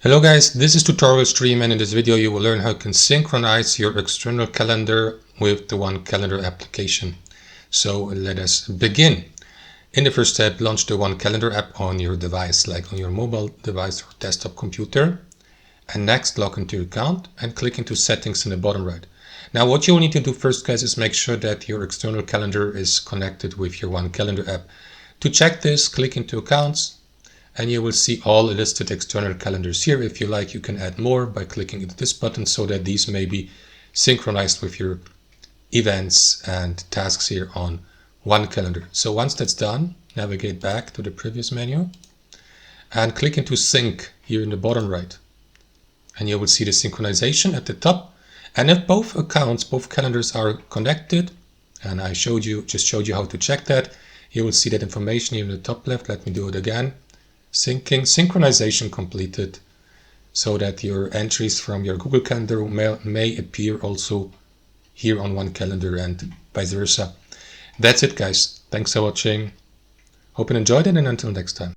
Hello guys, this is tutorial stream, and in this video you will learn how you can synchronize your external calendar with the OneCalendar application. So let us begin. In the first step, launch the OneCalendar app on your device, like on your mobile device or desktop computer. And next, log into your account and click into settings in the bottom right. Now what you will need to do first, guys, is make sure that your external calendar is connected with your OneCalendar app. To check this, click into accounts, and you will see all listed external calendars here. If you like, you can add more by clicking into this button so that these may be synchronized with your events and tasks here on OneCalendar. So once that's done, navigate back to the previous menu and click into Sync here in the bottom right. And you will see the synchronization at the top. And if both accounts, both calendars are connected, and I just showed you how to check that, you will see that information here in the top left. Let me do it again. Synchronization completed, so that your entries from your Google Calendar may appear also here on OneCalendar and vice versa. That's it, guys. Thanks for watching. Hope you enjoyed it, and until next time.